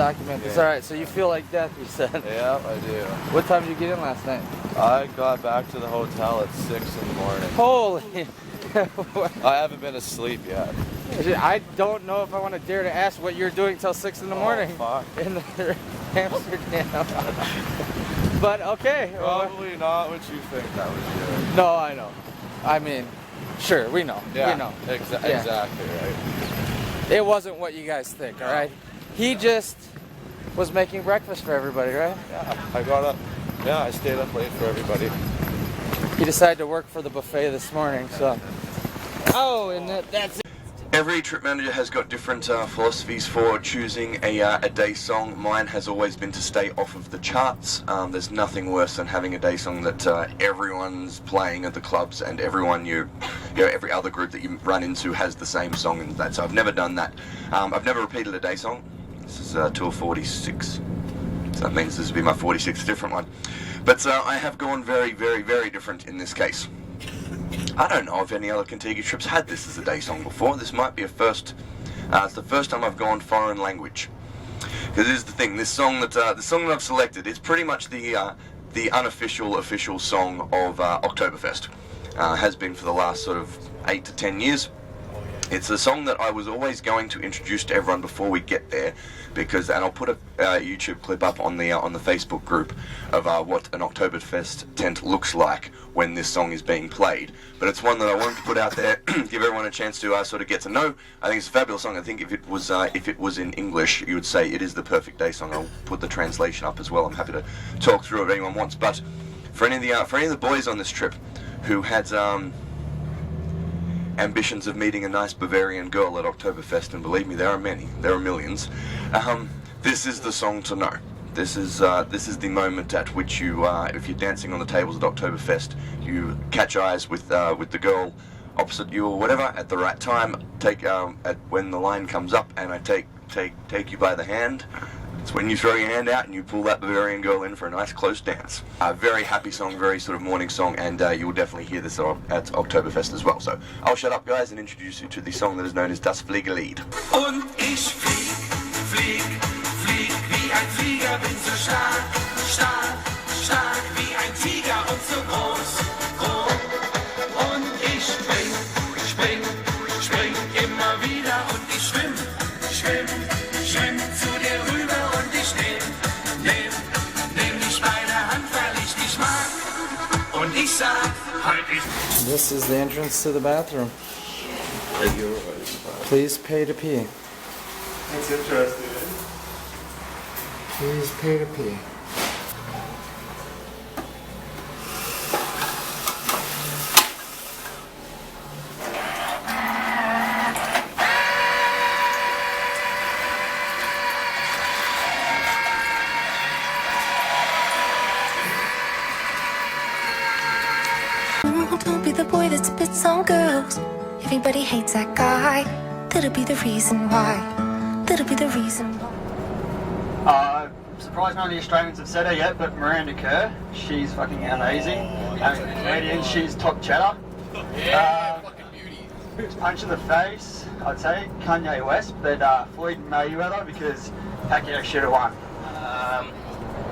document this. Alright, so you feel like death, you said. Yeah, I do. What time did you get in last night? I got back to the hotel at 6 in the morning. Holy! I haven't been asleep yet. I don't know if I want to dare to ask what you're doing till 6 in the morning. Fuck. In Amsterdam. But okay. Probably not what you think I was doing. No, I know. I mean, sure, we know. Yeah, we know. Exactly, right. It wasn't what you guys think, alright? He just was making breakfast for everybody, right? Yeah, I got up. Yeah, I stayed up late for everybody. He decided to work for the buffet this morning, so. Oh, and that's it. Every trip manager has got different philosophies for choosing a day song. Mine has always been to stay off of the charts. There's nothing worse than having a day song that everyone's playing at the clubs and everyone every other group that you run into has the same song and that. So I've never done that. I've never repeated a day song. This is tour 46. So that means this will be my 46th different one. But I have gone very, very, very different in this case. I don't know if any other Contiki trips had this as a day song before. This might be a first. It's the first time I've gone foreign language. Because here's the thing: the song that I've selected, it's pretty much the unofficial official song of Oktoberfest. Has been for the last sort of 8 to 10 years. It's a song that I was always going to introduce to everyone before we get there, and I'll put a YouTube clip up on the Facebook group of what an Oktoberfest tent looks like when this song is being played. But it's one that I wanted to put out there, give everyone a chance to sort of get to know. I think it's a fabulous song. I think if it was in English, you would say it is the perfect day song. I'll put the translation up as well. I'm happy to talk through it if anyone wants. But for any of the boys on this trip who had ambitions of meeting a nice Bavarian girl at Oktoberfest, and believe me, there are many, there are millions. This is the song to know. This is the moment at which you, if you're dancing on the tables at Oktoberfest, you catch eyes with the girl opposite you or whatever at the right time. When the line comes up, and I take you by the hand. It's when you throw your hand out and you pull that Bavarian girl in for a nice close dance. A very happy song, very sort of morning song, and you will definitely hear this at Oktoberfest as well. So I'll shut up, guys, and introduce you to the song that is known as Das Fliegerlied. Und ich flieg wie ein Flieger, bin so stark, stark, stark wie ein Tiger und so groß, groß. Und ich spring immer wieder und ich schwimm zu dir rüber und ich nehm dich bei der Hand, weil ich dich mag. Und ich sag, halt ich. This is the entrance to the bathroom. Please pay to pee. That's interesting. Please pay to pee. Don't be the boy that spits on girls. Everybody hates that guy. That'll be the reason why. That'll be the reason why. I'm surprised none of the Australians have said her yet, but Miranda Kerr, she's fucking amazing. Canadian, she's top chatter. Fucking beauty. Punch in the face, I'd say Kanye West, but Floyd Mayweather, because Pacquiao should have won.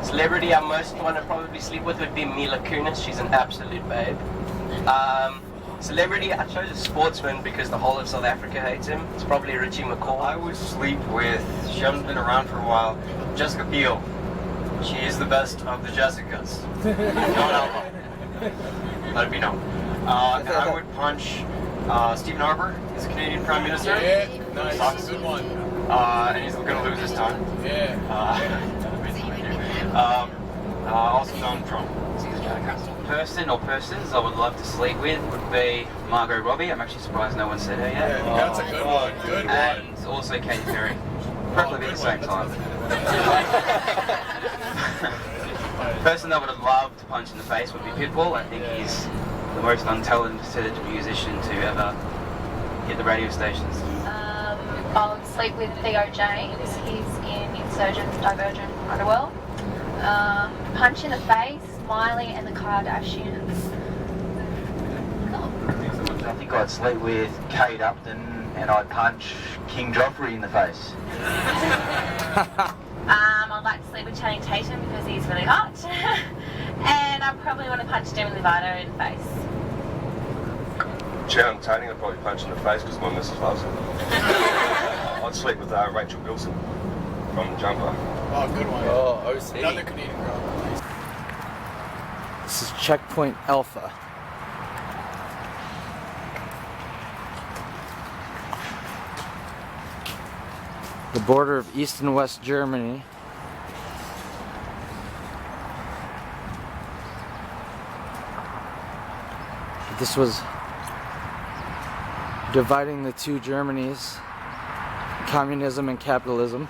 Celebrity I most want to probably sleep with would be Mila Kunis. She's an absolute babe. Celebrity, I chose a sportsman because the whole of South Africa hates him. It's probably Richie McCaw. I would sleep with, she hasn't been around for a while, Jessica Biel. She is the best of the Jessicas. No alcohol. Let it be known. And I would punch Stephen Harper. He's a Canadian Prime Minister. Yeah, nice. Sucks. Good one. And he's going to lose this time. Yeah. Also Donald Trump. Person or persons I would love to sleep with would be Margot Robbie. I'm actually surprised no one said her yet. Yeah, that's a good one. Good one. And also Katy Perry. Probably at the same time. Person that would have loved to punch in the face would be Pitbull. I think he's the most untalented musician to ever hit the radio stations. I would sleep with Theo James. He's in Insurgents, Divergent, Underworld. Punch in the Face, Miley and the Kardashians. I think I'd sleep with Kate Upton and I'd punch King Joffrey in the face. sleep with Channing Tatum because he's really hot. And I probably want to punch Demi Lovato in the face. Channing Tatum, I'd probably punch in the face because my missus loves it. I'd sleep with Rachel Bilson from Jumper. Oh, good one. Oh, OC. Another Canadian girl. This is Checkpoint Alpha. The border of East and West Germany. This was dividing the two Germanys, communism and capitalism.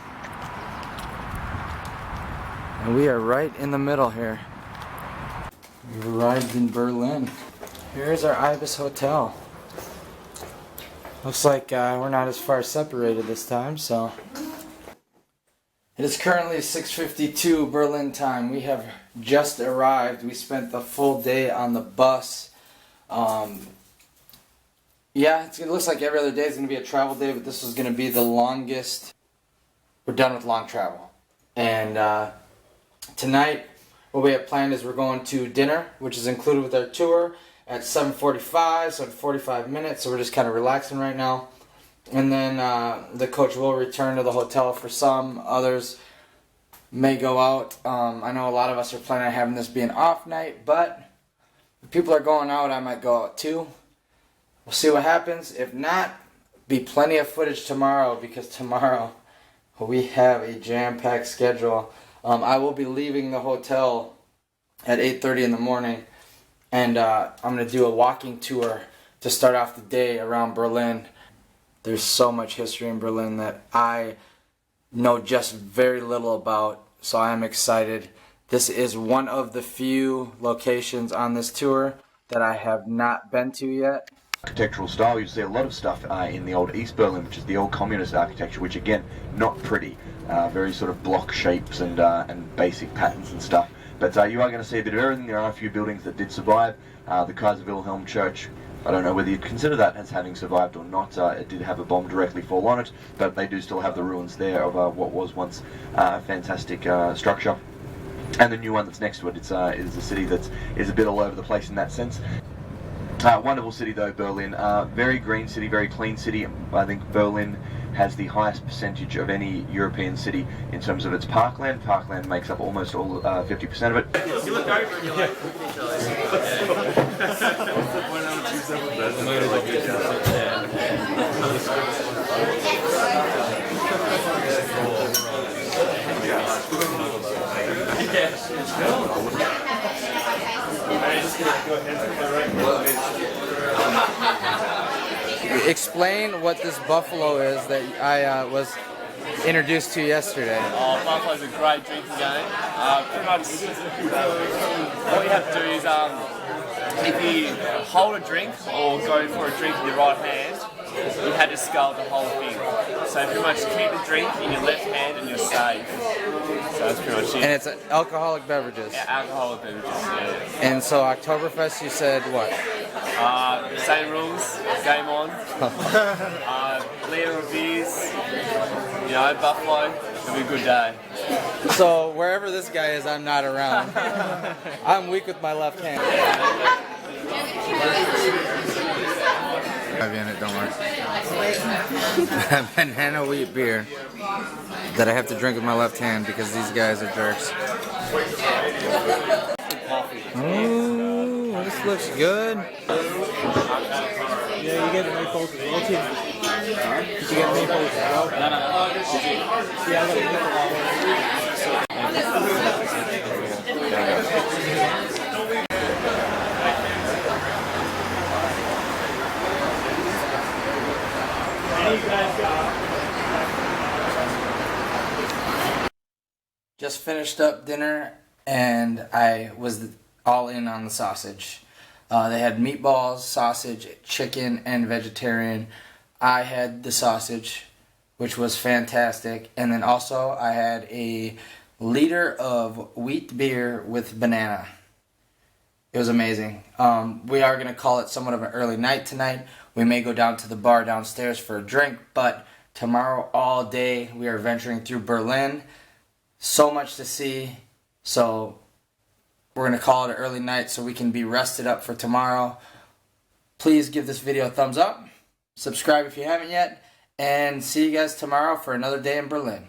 And we are right in the middle here. We've arrived in Berlin. Here's our Ibis Hotel. Looks like we're not as far separated this time, so. It is currently 6:52 Berlin time. We have just arrived. We spent the full day on the bus. Yeah, it looks like every other day is going to be a travel day, but this was going to be the longest. We're done with long travel. And tonight, what we have planned is we're going to dinner, which is included with our tour, at 7:45, so in 45 minutes. So we're just kind of relaxing right now. And then the coach will return to the hotel for some. Others may go out. I know a lot of us are planning on having this be an off night, but if people are going out, I might go out too. We'll see what happens. If not, be plenty of footage tomorrow, because tomorrow we have a jam-packed schedule. I will be leaving the hotel at 8:30 in the morning, and I'm going to do a walking tour to start off the day around Berlin. There's so much history in Berlin that I know just very little about, so I am excited. This is one of the few locations on this tour that I have not been to yet. Architectural style, you see a lot of stuff in the old East Berlin, which is the old communist architecture, which again, not pretty. Very sort of block shapes and basic patterns and stuff. But you are going to see a bit of everything. There are a few buildings that did survive. The Kaiser Wilhelm Church, I don't know whether you'd consider that as having survived or not. It did have a bomb directly fall on it, but they do still have the ruins there of what was once a fantastic structure. And the new one that's next to it, is a city that is a bit all over the place in that sense. Wonderful city though, Berlin. Very green city, very clean city. I think Berlin has the highest percentage of any European city in terms of its parkland. Parkland makes up almost all 50% of it. You look over and you're like, look at each other. Explain what this buffalo is that I was introduced to yesterday. Oh, buffalo's a great drinking game. Pretty much, all you have to do is, if you hold a drink or go for a drink in your right hand, you had to scull the whole thing. So pretty much keep the drink in your left hand and you're safe. So that's pretty much it. And it's alcoholic beverages. Yeah, alcoholic beverages, yeah. And so Oktoberfest, you said what? Same rules, game on. Liter of beers, you know, buffalo. It'll be a good day. So wherever this guy is, I'm not around. I'm weak with my left hand. I've in it, don't worry. Banana wheat beer that I have to drink with my left hand because these guys are jerks. Ooh, this looks good. Yeah, you get the meatballs as well, Tim. Did you get meatballs as well? No. Yeah, I got Just finished up dinner and I was all in on the sausage. They had meatballs, sausage, chicken, and vegetarian. I had the sausage, which was fantastic. And then also I had a liter of wheat beer with banana. It was amazing. We are going to call it somewhat of an early night tonight. We may go down to the bar downstairs for a drink, but tomorrow all day we are venturing through Berlin. So much to see. So we're going to call it an early night so we can be rested up for tomorrow. Please give this video a thumbs up. Subscribe if you haven't yet. And see you guys tomorrow for another day in Berlin.